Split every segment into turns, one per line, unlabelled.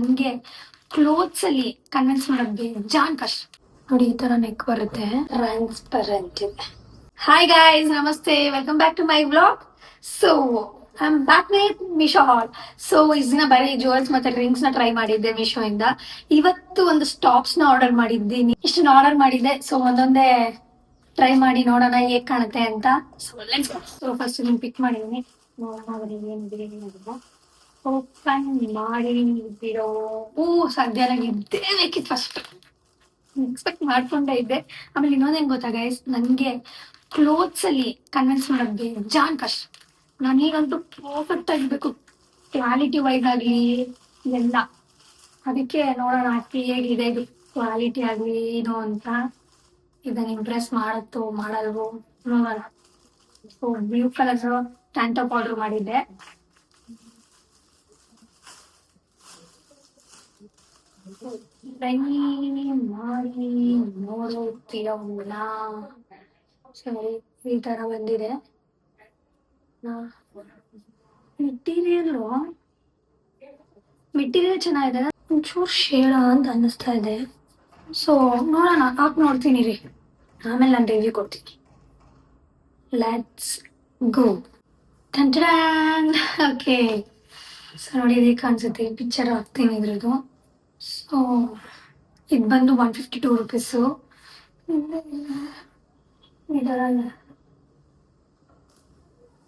ನನಗೆ ಕ್ಲೋತ್ಸ್ ಅಲ್ಲಿ ಕನ್ವಿನ್ಸ್ ಮಾಡೋದು ಜಾನ್ ಕಷ್ಟ ನೋಡಿ. ಈ ತರ ನೆಕ್ ಬರುತ್ತೆ, ಟ್ರಾನ್ಸ್ಪರೆಂಟ್ ಇದೆ. ಹಾಯ್ ಗೈಸ್, ನಮಸ್ತೆ, welcome back to my vlog. So I am back with Meesho haul. So ಇಷ್ಟು ದಿನ ಬರೀ ಜುವೆಲ್ಸ್ ಮತ್ತೆ ರಿಂಗ್ಸ್ ನ ಟ್ರೈ ಮಾಡಿದ್ದೆ ಮೀಶೋ ಇಂದ. ಇವತ್ತು ಒಂದು ಸ್ಟಾಪ್ಸ್ ನ ಆರ್ಡರ್ ಮಾಡಿದ್ದೀನಿ. ಇಷ್ಟನ್ನ ಆರ್ಡರ್ ಮಾಡಿದ್ದೆ. ಸೊ ಒಂದೊಂದೇ ಟ್ರೈ ಮಾಡಿ ನೋಡೋಣ ಹೇಗ್ ಕಾಣುತ್ತೆ ಅಂತ. ಸೊ ಫಸ್ಟ್ ಇದನ್ನ ಪಿಕ್ ಮಾಡಿದೀನಿ. ಓಪನ್ ಮಾಡಿ ಬಿಡೋ. ಸದ್ಯ ನನಗೆ ಇದ್ದೇ ಬೇಕಿತ್ತು. ಫಸ್ಟ್ ಎಕ್ಸ್ಪೆಕ್ಟ್ ಮಾಡ್ಕೊಂಡೇ ಇದ್ದೆ. ಆಮೇಲೆ ಇನ್ನೊಂದೇನ್ ಗೊತ್ತಾ ಗೈಸ್, ನನಗೆ ಕ್ಲೋತ್ಸ್ ಅಲ್ಲಿ ಕನ್ವಿನ್ಸ್ ಮಾಡೋದು ಜಾನ್ ಕಷ್ಟ. ನನಗಂತೂ ಪರ್ಫೆಕ್ಟ್ ಆಗಿರ್ಬೇಕು, ಕ್ವಾಲಿಟಿ ವೈಸ್ ಆಗಲಿ ಎಲ್ಲ. ಅದಕ್ಕೆ ನೋಡೋಣ ಹೇಗಿದೆ ಇದು ಕ್ವಾಲಿಟಿ ಆಗಲಿ ಇದು ಅಂತ. ಇದನ್ನ ಇಂಪ್ರೆಸ್ ಮಾಡುತ್ತೋ ಮಾಡಲ್ವೋ ನೋಡೋಣ. So blue colour tank top order ಮಾಡಿದ್ದೆ. ಟ್ರೈ ಮಾಡಿ ನೋಡುತ್ತೀರಲ್ಲ. ಸರಿ, ಈ ತರ ಬಂದಿದೆ. ಮೆಟೀರಿಯಲ್ ಚೆನ್ನಾಗಿದೆ, ಒಂಚೂರು ಶೇಡ ಅಂತ ಅನ್ನಿಸ್ತಾ ಇದೆ. ಸೊ ನೋಡೋಣ, ಹಾಕ್ ನೋಡ್ತೀನಿ ರೀ, ಆಮೇಲೆ ನಾನು ರಿವ್ಯೂ ಕೊಡ್ತೀನಿ. Let's go. ಓಕೆ, ಸೊ ನೋಡಿ ಇದಕ್ಕೆ ಕಾಣಿಸುತ್ತೆ, ಪಿಕ್ಚರ್ ಹಾಕ್ತೀನಿ ಇದ್ರದ್ದು. ಸೊ ಇದು ಬಂದು 152 ರೂಪೀಸು. ಈ ಥರ ಇದೆ,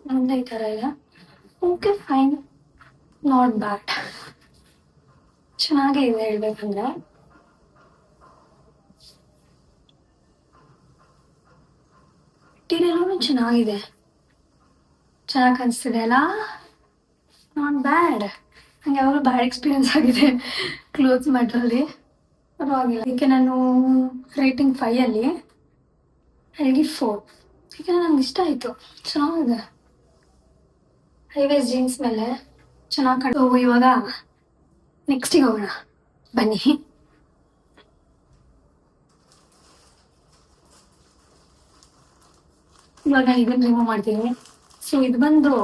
ಮುಂದೆ ಈ ಥರ ಇದೆ. ಓಕೆ ಫೈನ್, ನಾಟ್ ಬ್ಯಾಡ್, ಚೆನ್ನಾಗೇ ಇದೆ ಹೇಳ್ಬೇಕಂದ್ರೆ. ಮೆಟೀರಿಯಲ್ಲು ಚೆನ್ನಾಗಿದೆ, ಚೆನ್ನಾಗಿ ಕಾಣಿಸ್ತಿದೆ ಅಲ್ಲ, ನಾಟ್ ಬ್ಯಾಡ್. ನಂಗೆ ಯಾವಾಗಲೂ ಬ್ಯಾಡ್ ಎಕ್ಸ್ಪೀರಿಯನ್ಸ್ ಆಗಿದೆ ಕ್ಲೋತ್ಸ್ ಮ್ಯಾಟ್ರಲ್ಲಿ, ಪರವಾಗಿಲ್ಲ. ಅದಕ್ಕೆ ನಾನು ರೇಟಿಂಗ್ 5 ಅಲ್ಲಿ 4. ಯಾಕೆಂದರೆ ನಂಗೆ ಇಷ್ಟ ಆಯಿತು, ಚೆನ್ನಾಗಿದೆ. ಹೈವೇಸ್ ಜೀನ್ಸ್ ಮೇಲೆ ಚೆನ್ನಾಗಿ ಕಾಣ್ತು. ಇವಾಗ ನೆಕ್ಸ್ಟಿಗೆ ಹೋಗೋಣ ಬನ್ನಿ. ಇವಾಗ ನಾನು ಇದನ್ನು ರಿಮೂವ್ ಮಾಡ್ತೀನಿ. ಸೊ ಇದು ಬಂದು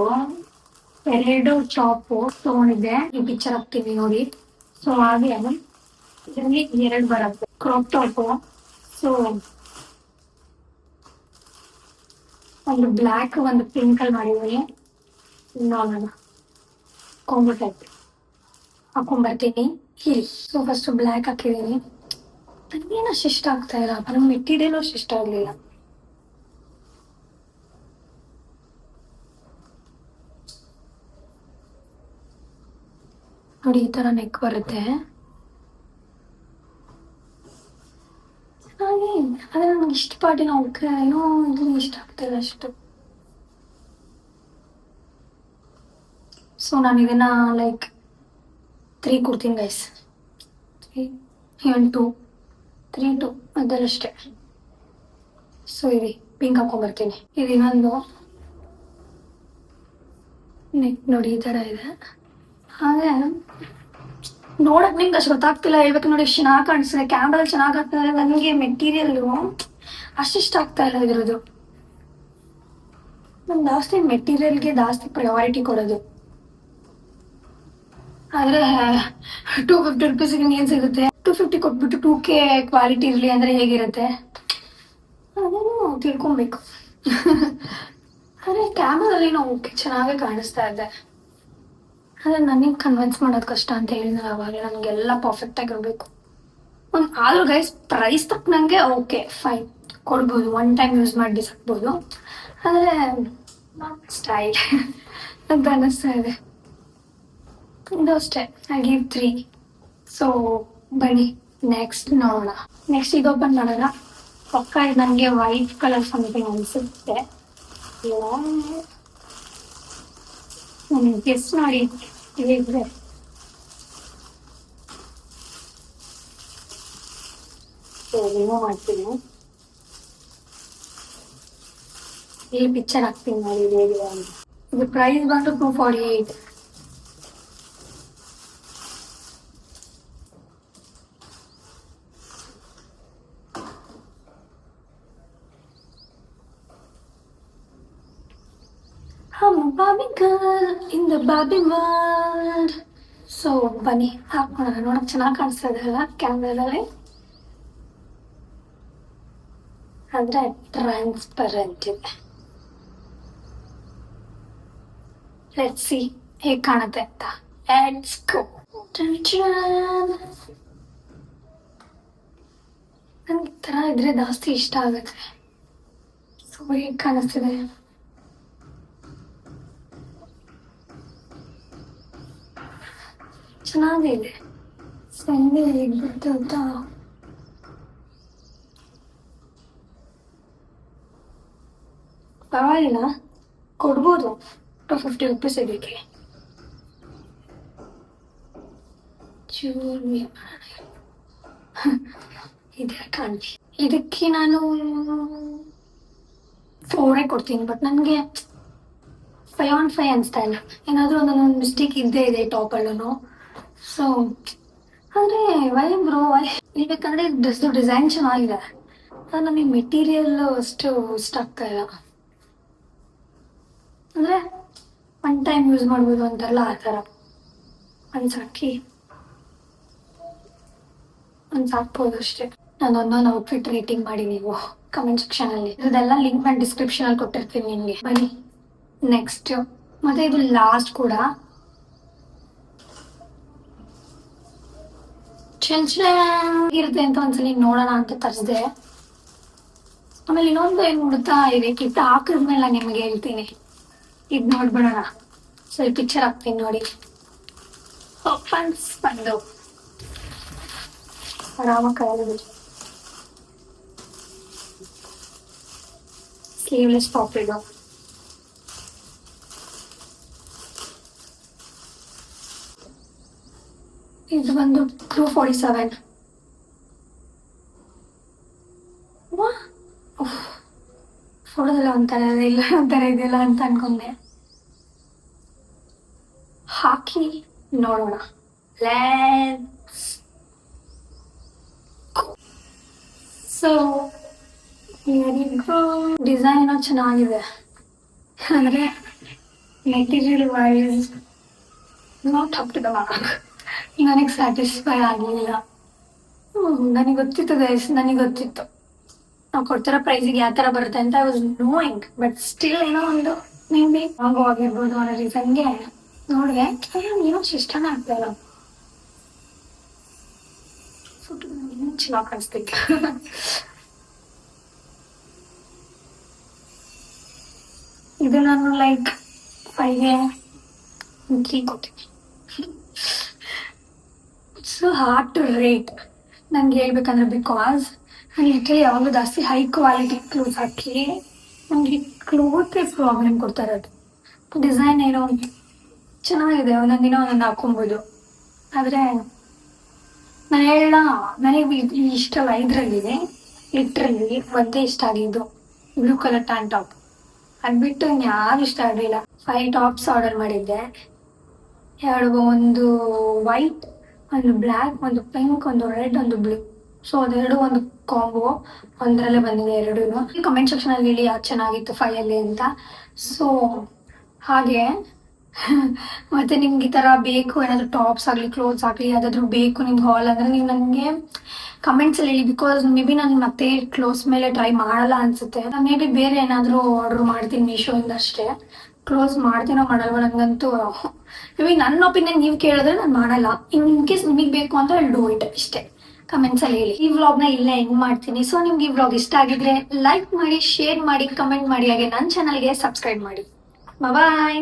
2 ಟಾಪು ತೊಗೊಂಡಿದ್ದೆ, ಈ ಪಿಕ್ಚರ್ ಹಾಕ್ತೀವಿ ನೋಡಿ. ಸೊ ಹಾಗೆ ಇದರಲ್ಲಿ 2 ಬರುತ್ತೆ ಕ್ರಾಪ್ ಟಾಪು. ಸೊ ಒಂದು ಬ್ಲ್ಯಾಕ್ ಒಂದು ಪಿಂಕ್ ಅಲ್ಲಿ ಮಾಡಿದ್ದೀನಿ. ನೋಡೋಣ, ಕೊಂಬು ಟೈಪ್ ಹಾಕೊಂಡ್ಬರ್ತೀನಿ ಇಲ್ಲಿ. ಸೊ ಫಸ್ಟ್ ಬ್ಲ್ಯಾಕ್ ಹಾಕಿದ್ದೀನಿ. ನನಗೇನು ಅಷ್ಟು ಇಷ್ಟ ಆಗ್ತಾ ಇಲ್ಲ, ನಂಗೆ ಮೆಟೀರಿಯಲ್ ಅಷ್ಟು ಇಷ್ಟ ಆಗಲಿಲ್ಲ. ನೋಡಿ ಈ ತರ ನೆಕ್ ಬರುತ್ತೆ, ಚೆನ್ನಾಗಿ. ಆದ್ರೆ ನನಗೆ ಇಷ್ಟ ಪಾಟಿನ ಓಕೆ, ಏನೋ ಇದು ಇಷ್ಟ ಆಗ್ತಿಲ್ಲ ಅಷ್ಟು. ಸೊ ನಾನು ಇದನ್ನ ಲೈಕ್ 3 ಕೊಡ್ತೀನಿ ಗೈಸ್. 2 3 2 ಅದರಷ್ಟೇ. ಸೊ ಇದು ಪಿಂಕ್ ಹಾಕೊಂಡ್ಬರ್ತೀನಿ. ಇದು ಇನ್ನೊಂದು ನೆಕ್ ನೋಡಿ ಈ ಥರ ಇದೆ. ಹಾಗೆ ನೋಡಕ್ ನಿಮ್ಗೆ ಅಷ್ಟು ಗೊತ್ತಾಗ್ತಿಲ್ಲ, ಹೇಳ್ಬೇಕು ನೋಡಿ. ಎಷ್ಟು ಚೆನ್ನಾಗಿ ಕಾಣಿಸ್ತಿದೆ ಕ್ಯಾಮ್ರಲ್ಲಿ, ಚೆನ್ನಾಗಿ ಆಗ್ತದೆ. ನನಗೆ ಮೆಟೀರಿಯಲ್ಲು ಅಷ್ಟಿಷ್ಟ ಆಗ್ತಾ ಇಲ್ಲ ಇದ್ರದ್ದು. ನಾನು ಜಾಸ್ತಿ ಮೆಟೀರಿಯಲ್ಗೆ ಜಾಸ್ತಿ ಪ್ರಯಾರಿಟಿ ಕೊಡೋದು. ಆದರೆ 250 ರೂಪೀಸಿಗೆ ಏನು ಸಿಗುತ್ತೆ? 250 ಕೊಟ್ಬಿಟ್ಟು 2K ಕ್ವಾಲಿಟಿ ಇರಲಿ ಅಂದರೆ ಹೇಗಿರುತ್ತೆ ಅದನ್ನು ತಿಳ್ಕೊಬೇಕು. ಆದರೆ ಕ್ಯಾಮ್ರಾದಲ್ಲೇನೋ ಓಕೆ ಚೆನ್ನಾಗೇ ಕಾಣಿಸ್ತಾ ಇದೆ. ಆದರೆ ನನಗೆ ಕನ್ವಿನ್ಸ್ ಮಾಡೋದು ಕಷ್ಟ ಅಂತ ಹೇಳಿದ್ರೆ ಅವಾಗಲೇ ನನಗೆಲ್ಲ ಪರ್ಫೆಕ್ಟಾಗಿರಬೇಕು. ಆದರೂ ಗೈಸ್ ಪ್ರೈಸ್ ತಕ್ಕನಂಗೆ ಓಕೆ ಫೈನ್ ಕೊಡ್ಬೋದು, 1 ಟೈಮ್ ಯೂಸ್ ಮಾಡಿ ಬಿಸಾಕ್ಬೋದು. ಆದರೆ ಸ್ಟೈಲ್ ಅಂತ ಅನ್ನಿಸ್ತಾ ಇದೆ. ಇದು ಅಷ್ಟೇ, ಐ ಗಿವ್ 3. ಸೊ ಬನ್ನಿ ನೆಕ್ಸ್ಟ್ ನೋಡೋಣ. ನೆಕ್ಸ್ಟ್ ಇದು ಓಪನ್ ಮಾಡೋಣ. ಪಕ್ಕ ಇದು ನನಗೆ ವೈಟ್ ಕಲರ್ ಸಮಥಿಂಗ್ ಅನಿಸುತ್ತೆ. ಗೆಸ್ ಮಾಡಿ ಹೇಗಿದೆ. ರಿಮೂವ್ ಮಾಡ್ತೀನಿ, ಇಲ್ಲಿ ಪಿಕ್ಚರ್ ಹಾಕ್ತೀನಿ ನೋಡಿ ಹೇಗಿದೆ ಅಂತ. ಇದು ಪ್ರೈಸ್ ಬಂದು 248. I'm a Barbie girl in the Barbie world. So ಬನ್ನಿ ಹಾಕೋಣ. ನೋಡಕ್ ಚೆನ್ನಾಗಿ ಕಾಣಿಸ್ತಾ ಇದೆ ಅಲ್ಲ ಕ್ಯಾಮ್ರಾದಲ್ಲಿ, ಅಂದ್ರೆ ಟ್ರಾನ್ಸ್ಪರೆಂಟ್ ಇದೆ. ಲೆಟ್ಸ್ ಸಿ ಹೇಗೆ ಕಾಣುತ್ತೆ ಅಂತ. Let's go. ನಂಗೆ ಈ ಥರ ಇದ್ರೆ ಜಾಸ್ತಿ ಇಷ್ಟ ಆಗುತ್ತೆ. ಸೊ ಹೇಗೆ ಕಾಣಿಸ್ತಿದೆ? ಚೆನ್ನಾಗಿದೆ. ಸಂಡೆ ಹೇಗೆ ಬಿಟ್ಟು ಅಂತ ಪರವಾಗಿಲ್ಲ, ಕೊಡ್ಬೋದು. 250 rupees ಇದಕ್ಕೆ. ಇದೆ ಕಾಣಿ. ಇದಕ್ಕೆ ನಾನು 4 ಕೊಡ್ತೀನಿ. ಬಟ್ ನನಗೆ 5 on 5 ಅನಿಸ್ತಾ ಇಲ್ಲ. ಏನಾದರೂ ಒಂದೊಂದು ಮಿಸ್ಟೇಕ್ ಇದ್ದೇ ಇದೆ ಟಾಪಲ್ಲೂ. ಸೊ ಆದರೆ ವೈ ಬ್ರೋ ವೈ ಇರ್ಬೇಕಂದ್ರೆ ಡ್ರೆಸ್ದು ಡಿಸೈನ್ ಚೆನ್ನಾಗಿದೆ. ಅದು ನಮಗೆ ಮೆಟೀರಿಯಲ್ ಅಷ್ಟು ಇಷ್ಟ ಆಗ್ತಾ ಇಲ್ಲ. ಅಂದರೆ ಒನ್ ಟೈಮ್ ಯೂಸ್ ಮಾಡ್ಬೋದು ಅಂತಾರಲ್ಲ ಆ ಥರ ಒಂದು ಸಾಕ್ಬೋದು ಅಷ್ಟೇ. ನಾನೊಂದೊಂದು ಔಟ್ಫಿಟ್ ರೇಟಿಂಗ್ ಮಾಡಿ ನೀವು ಕಮೆಂಟ್ ಸೆಕ್ಷನಲ್ಲಿ. ಇದೆಲ್ಲ ಲಿಂಕ್ ನಾನು ಡಿಸ್ಕ್ರಿಪ್ಷನಲ್ಲಿ ಕೊಟ್ಟಿರ್ತೀನಿ ನಿಮಗೆ. ಬನ್ನಿ ನೆಕ್ಸ್ಟ್. ಮತ್ತೆ ಇದು ಲಾಸ್ಟ್ ಕೂಡ ಇರುತ್ತೆ ಅಂತ ಒಂದ್ಸಲಿ ನೋಡೋಣ ಅಂತ ತರಿಸಿದೆ. ಆಮೇಲೆ ಇನ್ನೊಂದು ಏನು ನೋಡುತ್ತಾ ಇದೆ, ಕಿತ್ತ ಹಾಕಿದ್ಮೇಲೆ ನಾನು ನಿಮಗೆ ಹೇಳ್ತೀನಿ. ಇದು ನೋಡ್ಬಿಡೋಣ. ಸೊ ಈ ಪಿಕ್ಚರ್ ಹಾಕ್ತೀನಿ ನೋಡಿ. ಓಪನ್ಸ್ ಬಂದು ಆರಾಮ ಕಾಯಿದೆ. ಸ್ಲೀವ್ಲೆಸ್ ಟಾಪ್ ಇದು. ಇದು ಬಂದು 247. ಫೋಟೋದಲ್ಲ ಒಂಥರ ಇಲ್ಲ ಒಂಥರ ಇದೆಯಲ್ಲ ಅಂತ ಅನ್ಕೊಂಡೆ. ಹಾಕಿ ನೋಡೋಣ. ಸೊ ಡಿಸೈನ್ ಏನೋ ಚೆನ್ನಾಗಿದೆ, ಅಂದರೆ material wise not up to the mark. ನನಗೆ ಸ್ಯಾಟಿಸ್ಫೈ ಆಗಲಿಲ್ಲ. ನನಗೆ ಗೊತ್ತಿತ್ತು ಗೈಸ್, ನನಗೆ ಗೊತ್ತಿತ್ತು ನಾವು ಕೊಡ್ತಿರೋ ಪ್ರೈಸಿಗೆ ಯಾವ ಥರ ಬರುತ್ತೆ ಅಂತ. I was knowing. But still ಏನೋ ಒಂದು ಮೇ ಬಿ ಆಗಿರ್ಬೋದು ಅನ್ನೋ ರೀಸನ್ಗೆ ನೋಡಿದೆ. ಏನೋ ಇಷ್ಟನೇ ಆಗ್ತಾಯಿಲ್ಲ. ಫುಡ್ ಚೆನ್ನಾಗಿ ಕಾಣಿಸ್ತಿತ್ತು. ಇದು ನಾನು ಲೈಕ್ 5ಗೆ 3 ಕೊಡ್ತೀನಿ. ಸೊ ಹಾರ್ಡ್ ಟು ರೇಟ್ ನನಗೆ ಹೇಳ್ಬೇಕಂದ್ರೆ, ಬಿಕಾಸ್ ನಾನು ಲಿಟ್ರಲಿ ಯಾವಾಗಲೂ ಜಾಸ್ತಿ ಹೈ ಕ್ವಾಲಿಟಿ ಕ್ಲೋತ್ಸ್ ಹಾಕಿ ನನಗೆ ಕ್ಲೋತೇ ಪ್ರಾಬ್ಲಮ್ ಕೊಡ್ತಾ ಇರೋದು. ಡಿಸೈನ್ ಏನೋ ಚೆನ್ನಾಗಿದೆ, ಒಂದೊಂದು ದಿನ ಒಂದೊಂದು ಹಾಕೊಬೋದು. ಆದರೆ ನಾನು ಹೇಳ ನನಗೆ ಇಷ್ಟಲ್ಲ. ಇದರಲ್ಲಿದೆ ಲಿಟ್ರಲಿ ಒಂದೇ ಇಷ್ಟ ಆಗಿದ್ದು, ಬ್ಲೂ ಕಲರ್ ಟ್ಯಾನ್ ಟಾಪ್. ಅದು ಬಿಟ್ಟು ಯಾರು ಇಷ್ಟ ಆಗಲಿಲ್ಲ. 5 ಟಾಪ್ಸ್ ಆರ್ಡರ್ ಮಾಡಿದ್ದೆ. 2, ಒಂದು ವೈಟ್, ಒಂದು ಬ್ಲ್ಯಾಕ್, ಒಂದು ಪಿಂಕ್, ಒಂದು ರೆಡ್, ಒಂದು ಬ್ಲೂ. ಸೊ ಅದೆರಡು ಒಂದು ಕಾಂಬೋ ಒಂದರಲ್ಲೇ ಬಂದಿದೆ ಎರಡೂ. ಕಮೆಂಟ್ ಸೆಕ್ಷನಲ್ಲಿ ಹೇಳಿ ಯಾವ್ದು ಚೆನ್ನಾಗಿತ್ತು 5ಅಲ್ಲಿ ಅಂತ. ಸೊ ಹಾಗೆ ಮತ್ತು ನಿಮ್ಗೆ ಈ ಥರ ಬೇಕು, ಏನಾದರೂ ಟಾಪ್ಸ್ ಆಗಲಿ ಕ್ಲೋತ್ಸ್ ಆಗಲಿ ಯಾವುದಾದ್ರೂ ಬೇಕು ನಿಮ್ಗೆ ಹಾಲ್ ಅಂದರೆ ನೀವು ನನಗೆ ಕಮೆಂಟ್ಸಲ್ಲಿ ಹೇಳಿ. ಬಿಕಾಸ್ ಮೇ ಬಿ ನಾನು ಮತ್ತೆ ಕ್ಲೋತ್ಸ್ ಮೇಲೆ ಟ್ರೈ ಮಾಡಲ್ಲ ಅನಿಸುತ್ತೆ. ನಾನು ಮೇ ಬಿ ಬೇರೆ ಏನಾದರೂ ಆರ್ಡ್ರ್ ಮಾಡ್ತೀನಿ ಮೀಶೋಯಿಂದ ಅಷ್ಟೇ. ಕ್ಲೋಸ್ ಮಾಡ್ತೀನೋ ಮಾಡಲ್ವ ನನಗಂತೂ ಮೇ ಬಿ ನನ್ನ ಒಪಿನಿಯನ್ ನೀವು ಕೇಳಿದ್ರೆ ನಾನು ಮಾಡಲ್ಲ. ಇನ್ ಕೇಸ್ ನಿಮಗೆ ಬೇಕು ಅಂತ ಡೂ ಇಟ್ ಇಷ್ಟೇ. ಕಮೆಂಟ್ಸಲ್ಲಿ ಹೇಳಿ. ಈ ವ್ಲಾಗ್ನ ಇಲ್ಲೇ ಎಂಡ್ ಮಾಡ್ತೀನಿ. ಸೊ ನಿಮ್ಗೆ ಈ ವ್ಲಾಗ್ ಇಷ್ಟ ಆಗಿದ್ರೆ ಲೈಕ್ ಮಾಡಿ, ಶೇರ್ ಮಾಡಿ, ಕಮೆಂಟ್ ಮಾಡಿ, ಹಾಗೆ ನನ್ನ ಚಾನಲ್ಗೆ ಸಬ್ಸ್ಕ್ರೈಬ್ ಮಾಡಿ. ಬಾಯ್.